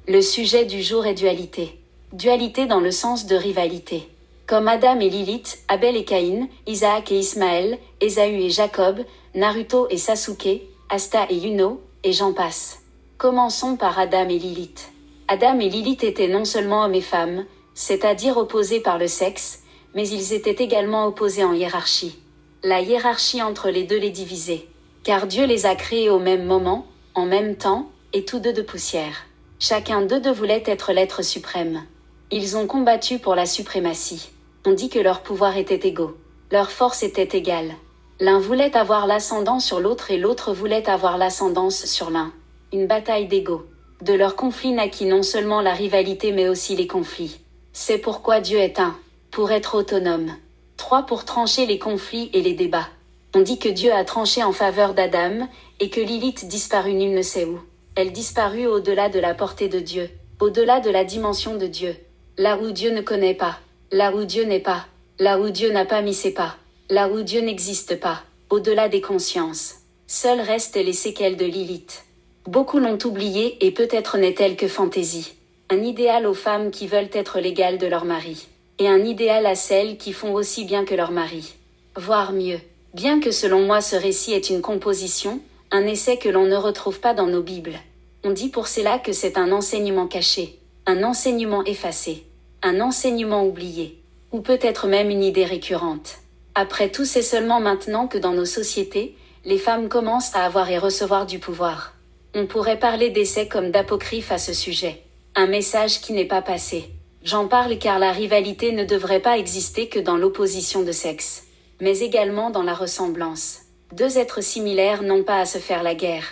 Le sujet du jour est dualité. Dualité dans le sens de rivalité. Comme Adam et Lilith, Abel et Caïn, Isaac et Ismaël, Ésaü et Jacob, Naruto et Sasuke, Asta et Yuno, et j'en passe. Commençons par Adam et Lilith. Adam et Lilith étaient non seulement hommes et femmes, c'est-à-dire opposés par le sexe, mais ils étaient également opposés en hiérarchie. La hiérarchie entre les deux les divisait. Car Dieu les a créés au même moment, en même temps, et tous deux de poussière. Chacun d'eux deux voulait être l'être suprême. Ils ont combattu pour la suprématie. On dit que leurs pouvoirs étaient égaux. Leur force était égale. L'un voulait avoir l'ascendant sur l'autre et l'autre voulait avoir l'ascendance sur l'un. Une bataille d'égaux. De leur conflit naquit non seulement la rivalité mais aussi les conflits. C'est pourquoi Dieu est un. Pour être autonome. 3 pour trancher les conflits et les débats. On dit que Dieu a tranché en faveur d'Adam, et que Lilith disparut nul ne sait où. Elle disparut au-delà de la portée de Dieu, au-delà de la dimension de Dieu. Là où Dieu ne connaît pas, là où Dieu n'est pas, là où Dieu n'a pas mis ses pas, là où Dieu n'existe pas, au-delà des consciences. Seules restent les séquelles de Lilith. Beaucoup l'ont oubliée et peut-être n'est-elle que fantaisie. Un idéal aux femmes qui veulent être l'égale de leur mari. Et un idéal à celles qui font aussi bien que leur mari. Voire mieux. Bien que selon moi ce récit est une composition, un essai que l'on ne retrouve pas dans nos Bibles. On dit pour cela que c'est un enseignement caché, un enseignement effacé, un enseignement oublié, ou peut-être même une idée récurrente. Après tout, c'est seulement maintenant que dans nos sociétés, les femmes commencent à avoir et recevoir du pouvoir. On pourrait parler d'essais comme d'apocryphes à ce sujet. Un message qui n'est pas passé. J'en parle car la rivalité ne devrait pas exister que dans l'opposition de sexe, mais également dans la ressemblance. Deux êtres similaires n'ont pas à se faire la guerre,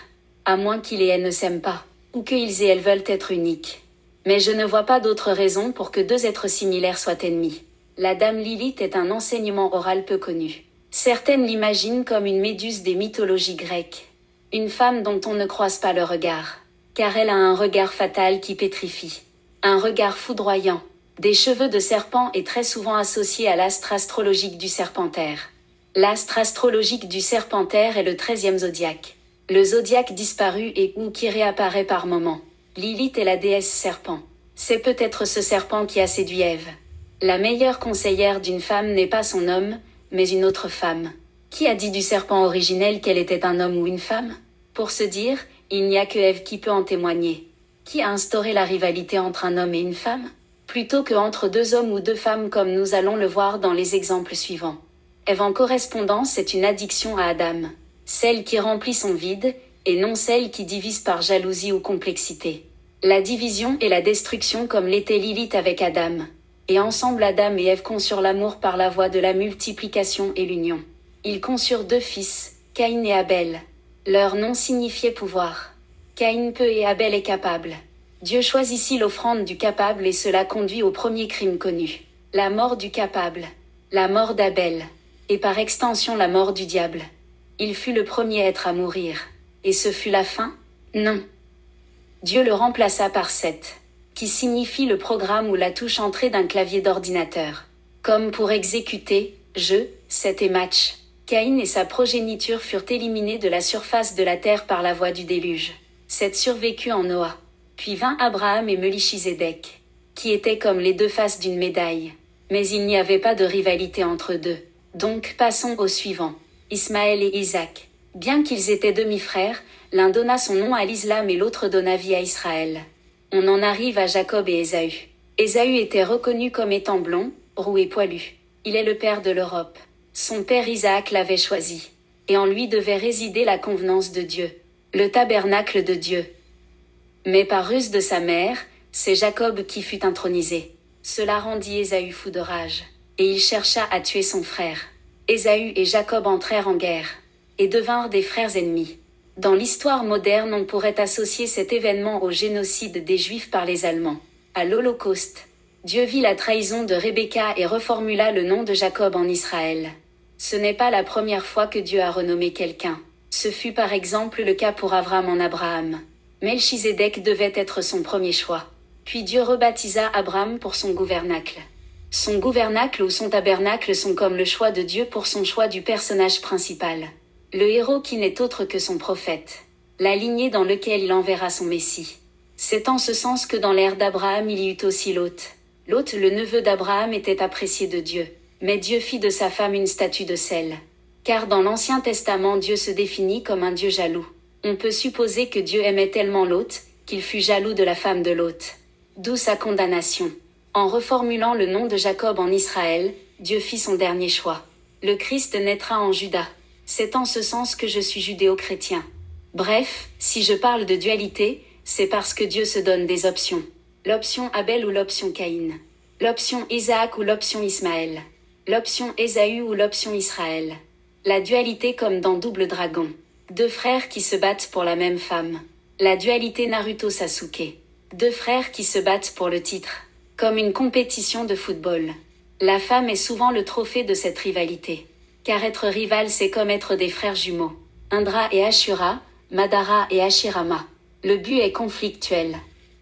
à moins qu'ils et elles ne s'aiment pas, ou qu'ils et elles veulent être uniques. Mais je ne vois pas d'autre raison pour que deux êtres similaires soient ennemis. La dame Lilith est un enseignement oral peu connu. Certaines l'imaginent comme une méduse des mythologies grecques. Une femme dont on ne croise pas le regard, car elle a un regard fatal qui pétrifie. Un regard foudroyant, des cheveux de serpent est très souvent associé à l'astre astrologique du Serpentaire. L'astre astrologique du Serpentaire est le 13e zodiaque. Le zodiaque disparu et ou qui réapparaît par moments. Lilith est la déesse serpent. C'est peut-être ce serpent qui a séduit Ève. La meilleure conseillère d'une femme n'est pas son homme, mais une autre femme. Qui a dit du serpent originel qu'elle était un homme ou une femme? Pour se dire, il n'y a que Ève qui peut en témoigner. Qui a instauré la rivalité entre un homme et une femme? Plutôt que entre deux hommes ou deux femmes comme nous allons le voir dans les exemples suivants. Ève en correspondance est une addiction à Adam. Celle qui remplit son vide, et non celle qui divise par jalousie ou complexité. La division et la destruction comme l'était Lilith avec Adam. Et ensemble Adam et Ève conçurent l'amour par la voie de la multiplication et l'union. Ils conçurent 2 fils, Caïn et Abel. Leur nom signifiait pouvoir. Caïn peut et Abel est capable. Dieu choisit ici l'offrande du capable et cela conduit au premier crime connu. La mort du capable. La mort d'Abel. Et par extension la mort du diable. Il fut le premier être à mourir. Et ce fut la fin? Non. Dieu le remplaça par Seth, qui signifie le programme ou la touche entrée d'un clavier d'ordinateur. Comme pour exécuter, jeu, set et match. Caïn et sa progéniture furent éliminés de la surface de la terre par la voie du déluge. Seth survécut en Noah. Puis vint Abraham et Melchisédek, qui étaient comme les 2 faces d'une médaille. Mais il n'y avait pas de rivalité entre deux. Donc passons au suivant. Ismaël et Isaac. Bien qu'ils étaient demi-frères, l'un donna son nom à l'islam et l'autre donna vie à Israël. On en arrive à Jacob et Ésaü. Ésaü était reconnu comme étant blond, roux et poilu. Il est le père de l'Europe. Son père Isaac l'avait choisi. Et en lui devait résider la convenance de Dieu. Le tabernacle de Dieu. Mais par ruse de sa mère, c'est Jacob qui fut intronisé. Cela rendit Ésaü fou de rage. Et il chercha à tuer son frère. Ésaü et Jacob entrèrent en guerre. Et devinrent des frères ennemis. Dans l'histoire moderne, on pourrait associer cet événement au génocide des Juifs par les Allemands. À l'Holocauste. Dieu vit la trahison de Rebecca et reformula le nom de Jacob en Israël. Ce n'est pas la première fois que Dieu a renommé quelqu'un. Ce fut par exemple le cas pour Avram en Abraham. Melchisédek devait être son premier choix. Puis Dieu rebaptisa Abraham pour son gouvernacle. Son gouvernacle ou son tabernacle sont comme le choix de Dieu pour son choix du personnage principal. Le héros qui n'est autre que son prophète. La lignée dans laquelle il enverra son Messie. C'est en ce sens que dans l'ère d'Abraham il y eut aussi Lot. Lot, le neveu d'Abraham, était apprécié de Dieu. Mais Dieu fit de sa femme une statue de sel. Car dans l'Ancien Testament Dieu se définit comme un Dieu jaloux. On peut supposer que Dieu aimait tellement Lot, qu'il fut jaloux de la femme de Lot. D'où sa condamnation. En reformulant le nom de Jacob en Israël, Dieu fit son dernier choix. Le Christ naîtra en Juda. C'est en ce sens que je suis judéo-chrétien. Bref, si je parle de dualité, c'est parce que Dieu se donne des options. L'option Abel ou l'option Caïn. L'option Isaac ou l'option Ismaël. L'option Ésaü ou l'option Israël. La dualité comme dans Double Dragon. Deux frères qui se battent pour la même femme. La dualité Naruto-Sasuke. Deux frères qui se battent pour le titre. Comme une compétition de football. La femme est souvent le trophée de cette rivalité. Car être rival c'est comme être des frères jumeaux. Indra et Ashura, Madara et Ashirama. Le but est conflictuel.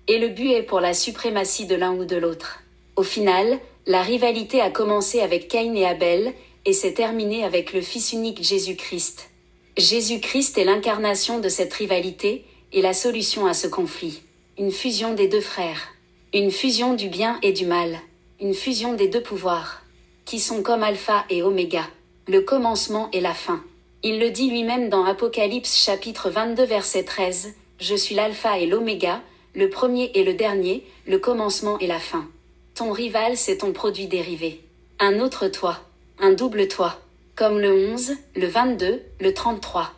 Et le but est pour la suprématie de l'un ou de l'autre. Au final, la rivalité a commencé avec Caïn et Abel, et s'est terminée avec le Fils unique Jésus-Christ. Jésus-Christ est l'incarnation de cette rivalité, et la solution à ce conflit. Une fusion des deux frères. Une fusion du bien et du mal. Une fusion des deux pouvoirs. Qui sont comme Alpha et Oméga. Le commencement et la fin. Il le dit lui-même dans Apocalypse chapitre 22 verset 13, « Je suis l'Alpha et l'Oméga, le premier et le dernier, le commencement et la fin. » Ton rival c'est ton produit dérivé. Un autre toi. Un double toi. Comme le 11, le 22, le 33.